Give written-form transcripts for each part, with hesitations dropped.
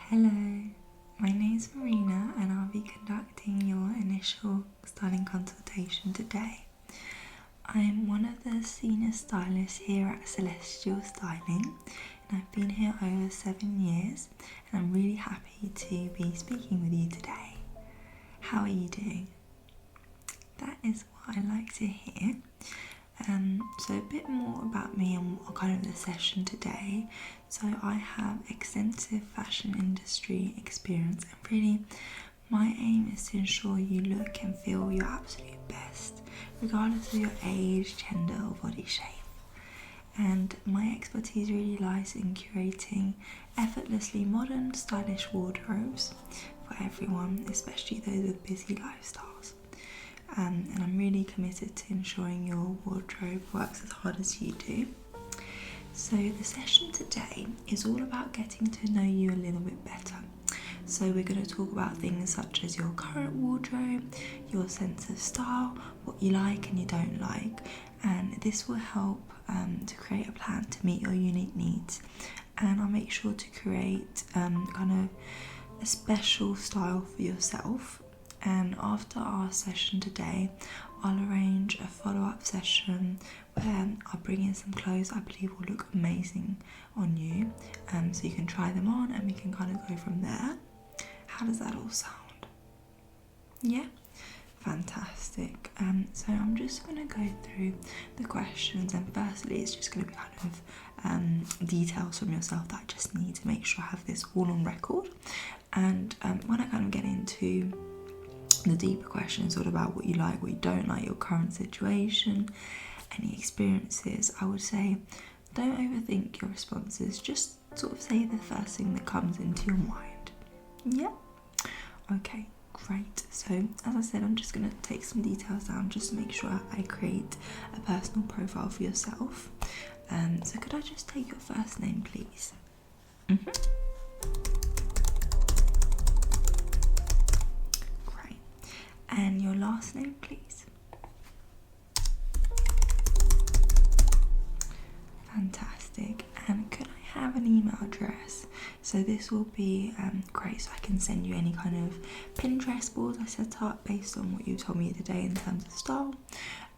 Hello, my name is Marina and I'll be conducting your initial styling consultation today. I'm one of the senior stylists here at Celestial Styling and I've been here over 7 years and I'm really happy to be speaking with you today. How are you doing? That is what I like to hear. So a bit more about me and kind of the session today. So I have extensive fashion industry experience and really my aim is to ensure you look and feel your absolute best regardless of your age, gender or body shape. And my expertise really lies in curating effortlessly modern, stylish wardrobes for everyone, especially those with busy lifestyles. And I'm really committed to ensuring your wardrobe works as hard as you do. So the session today is all about getting to know you a little bit better. So we're going to talk about things such as your current wardrobe, your sense of style, what you like and you don't like, and this will help to create a plan to meet your unique needs. And I'll make sure to create kind of a special style for yourself. And after our session today, I'll arrange a follow-up session where I'll bring in some clothes I believe will look amazing on you, so you can try them on and we can kind of go from there. How does that all sound? Yeah? Fantastic. So I'm just going to go through the questions, and firstly it's just going to be kind of details from yourself that I just need to make sure I have this all on record. And when I kind of get into the deeper questions all about what you like, what you don't like, your current situation, any experiences, I would say don't overthink your responses, just sort of say the first thing that comes into your mind. Yeah? Okay, great. So as I said, I'm just going to take some details down just to make sure I create a personal profile for yourself. So could I just take your first name, please? And your last name, please. Fantastic. And could I have an email address? So this will be great, so I can send you any kind of Pinterest boards I set up based on what you told me today in terms of style.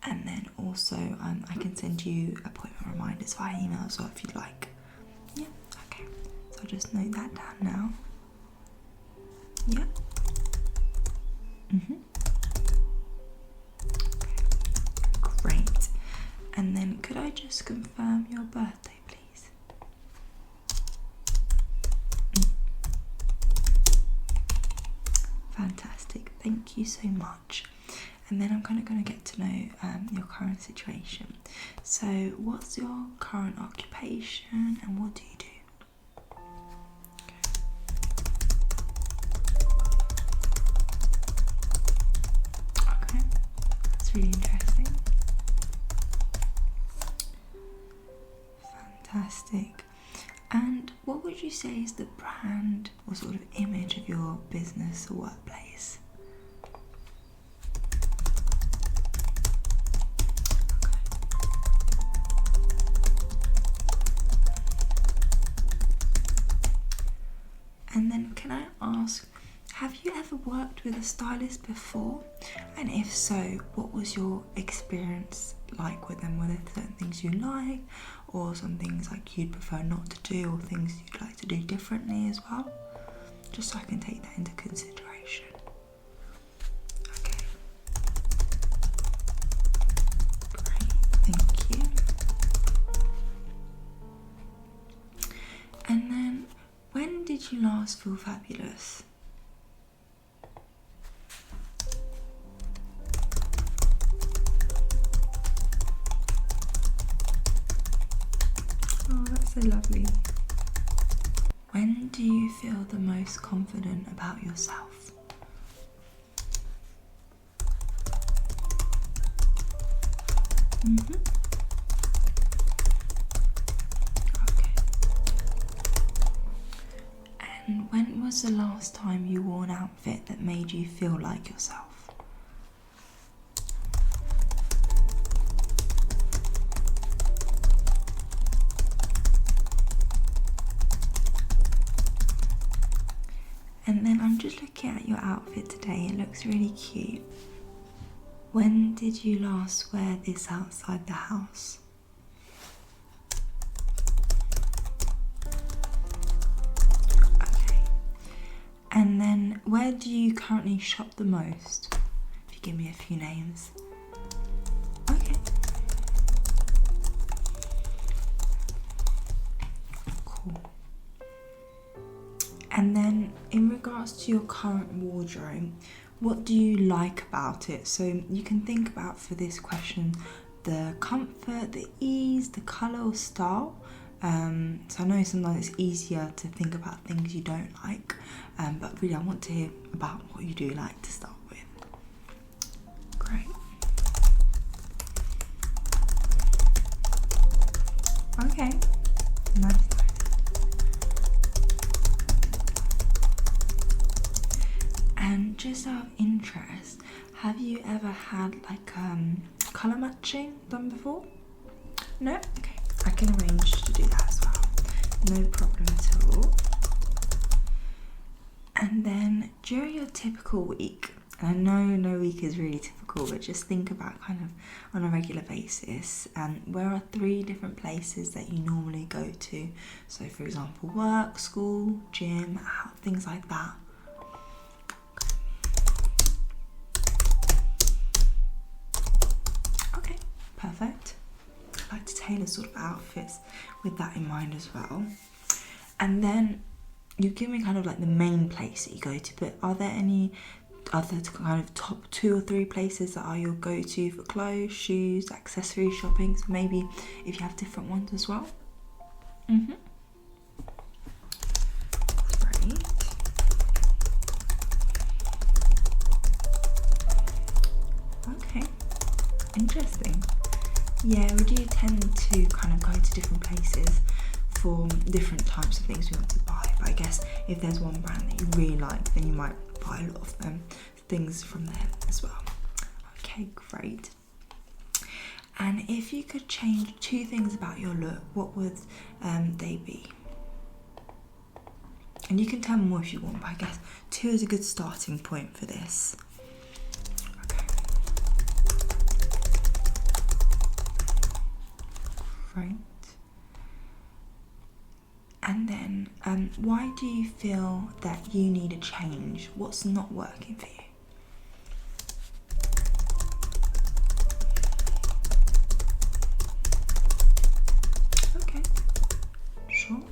And then also I can send you appointment reminders via email as well if you'd like. Yeah, okay. So I'll just note that down now. Yeah. Great. And then could I just confirm your birthday, please? Fantastic. Thank you so much. And then I'm kind of going to get to know your current situation. So what's your current occupation and what do you do? Okay. That's really interesting. Fantastic. And what would you say is the brand or sort of image of your business or workplace? And then can I ask, have you ever worked with a stylist before? And if so, what was your experience like with them? Were there certain things you like, or some things like you'd prefer not to do, or things you'd like to do differently as well? Just so I can take that into consideration. Okay. Great, thank you. And then, when did you last feel fabulous? Oh, that's so lovely. When do you feel the most confident about yourself? Okay. And when was the last time you wore an outfit that made you feel like yourself? And then I'm just looking at your outfit today. It looks really cute. When did you last wear this outside the house? Okay. And then where do you currently shop the most? If you give me a few names. Okay. Cool. And then in regards to your current wardrobe, what do you like about it? So you can think about for this question the comfort, the ease, the colour or style. So I know sometimes it's easier to think about things you don't like, but really I want to hear about what you do like to start with. Great. Okay, nice. And just out of interest, have you ever had like colour matching done before? No? Okay, I can arrange to do that as well. No problem at all. And then during your typical week, and I know no week is really typical, but just think about kind of on a regular basis, where are 3 different places that you normally go to? So for example, work, school, gym, things like that. Perfect. I like to tailor sort of outfits with that in mind as well. And then you give me kind of like the main place that you go to, but are there any other kind of top 2 or 3 places that are your go-to for clothes, shoes, accessory shopping? So maybe if you have different ones as well. Great. Okay. Interesting. Yeah, we do tend to kind of go to different places for different types of things we want to buy. But I guess if there's one brand that you really like, then you might buy a lot of things from there as well. Okay, great. And if you could change 2 things about your look, what would they be? And you can tell me more if you want, but I guess 2 is a good starting point for this. Right. And then why do you feel that you need a change? What's not working for you? Okay, sure.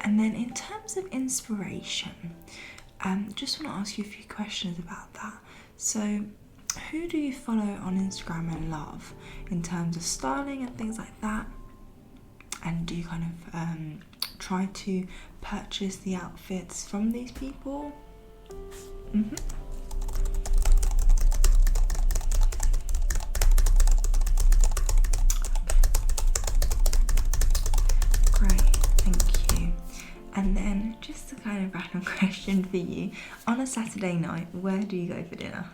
And then in terms of inspiration, just want to ask you a few questions about that. So who do you follow on Instagram and love in terms of styling and things like that? And do you kind of try to purchase the outfits from these people? Great, thank you. And then just a kind of random question for you. On a Saturday night, where do you go for dinner?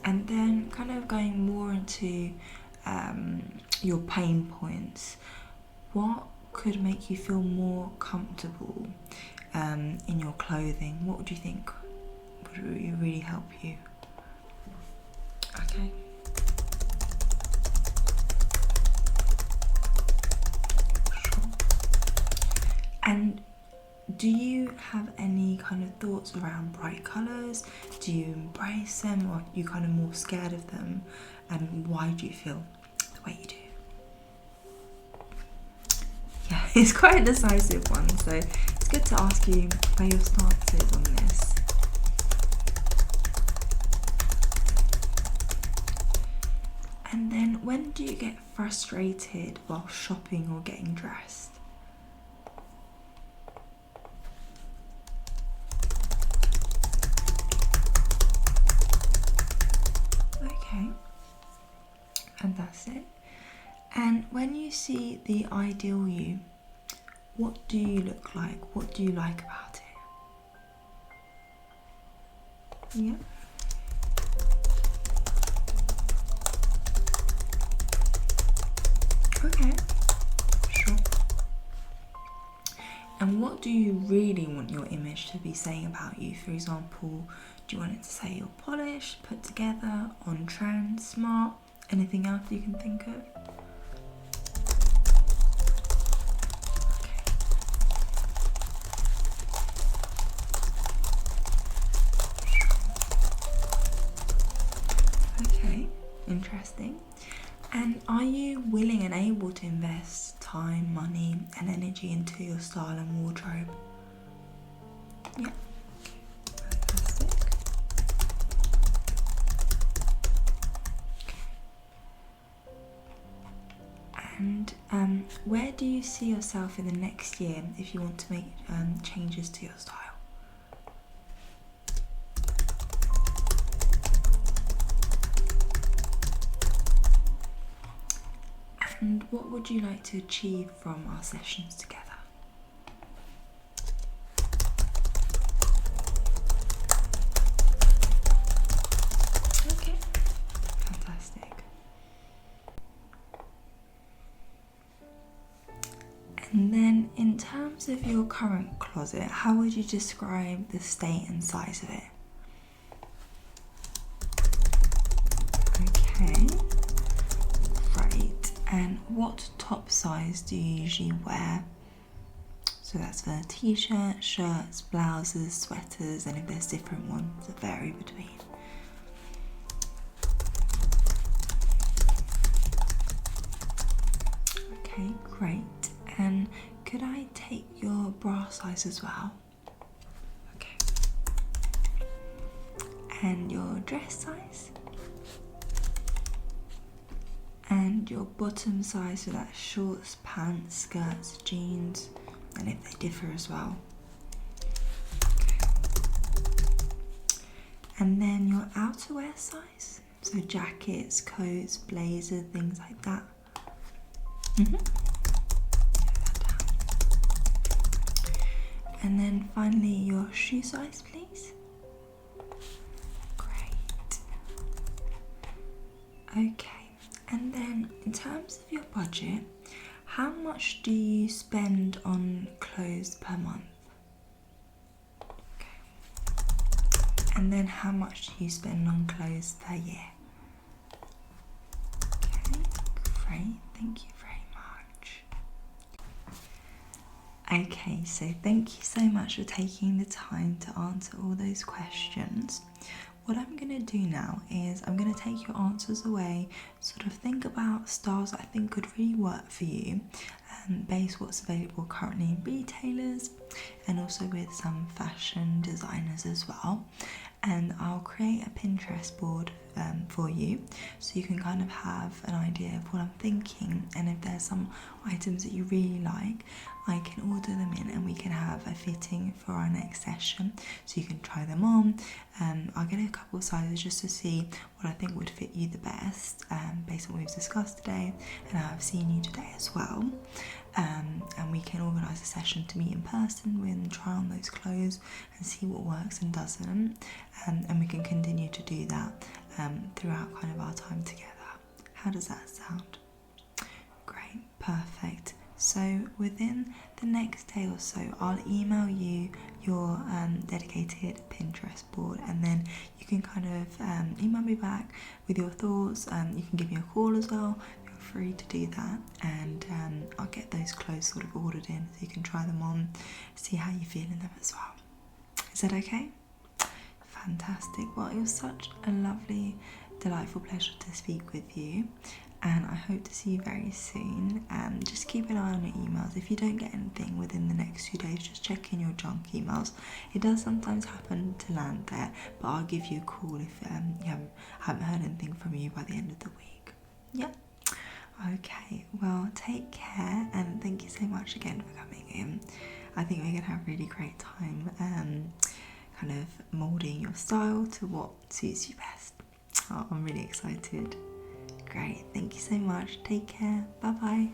And then kind of going more into your pain points, what could make you feel more comfortable in your clothing? What would you think would really help you? Okay. Sure. And do you have any kind of thoughts around bright colours? Do you embrace them, or are you kind of more scared of them? And why do you feel the way you do? Yeah, it's quite a decisive one, so it's good to ask you where your stance is on this. And then when do you get frustrated while shopping or getting dressed? And that's it. And when you see the ideal you, what do you look like? What do you like about it? Yeah. do you really want your image to be saying about you? For example, do you want it to say you're polished, put together, on trend, smart? Anything else you can think of? Okay, interesting. And are you willing and able to invest time, money and energy into your style and wardrobe? Yeah. Fantastic. And where do you see yourself in the next year if you want to make changes to your style? And what would you like to achieve from our sessions together? Okay, fantastic. And then in terms of your current closet, how would you describe the state and size of it? Okay, great. And what top size do you usually wear? So that's for t-shirts, shirts, blouses, sweaters, and if there's different ones that vary between. Okay, great. And could I take your bra size as well? Okay. And your dress size? And your bottom size, so that's shorts, pants, skirts, jeans, and if they differ as well. Okay. And then your outerwear size, so jackets, coats, blazers, things like that. And then finally your shoe size, please. Great. Okay. And then in terms of your budget, how much do you spend on clothes per month? Okay. And then how much do you spend on clothes per year? Okay, great, thank you very much. Okay, so thank you so much for taking the time to answer all those questions. What I'm going to do now is I'm going to take your answers away, sort of think about styles that I think could really work for you, base what's available currently in retailers and also with some fashion designers as well. And I'll create a Pinterest board for you so you can kind of have an idea of what I'm thinking, and if there's some items that you really like, I can order them in and we can have a fitting for our next session so you can try them on. I'll get a couple of sizes just to see what I think would fit you the best based on what we've discussed today and how I've seen you today as well. And we can organise a session to meet in person and try on those clothes and see what works and doesn't, and we can continue to do that throughout kind of our time together. How does that sound? Great, perfect. So within the next day or so, I'll email you your dedicated Pinterest board, and then you can kind of email me back with your thoughts. You can give me a call as well. Feel free to do that, and I'll get those clothes sort of ordered in so you can try them on, see how you feel in them as well. Is that okay? Fantastic. Well, it was such a lovely, delightful pleasure to speak with you, and I hope to see you very soon. Just keep an eye on your emails. If you don't get anything within the next few days, just check in your junk emails. It does sometimes happen to land there, but I'll give you a call if you haven't heard anything from you by the end of the week. Yep. Okay, well, take care, and thank you so much again for coming in. I think we're going to have a really great time kind of moulding your style to what suits you best. Oh, I'm really excited. Great, thank you so much. Take care. Bye bye.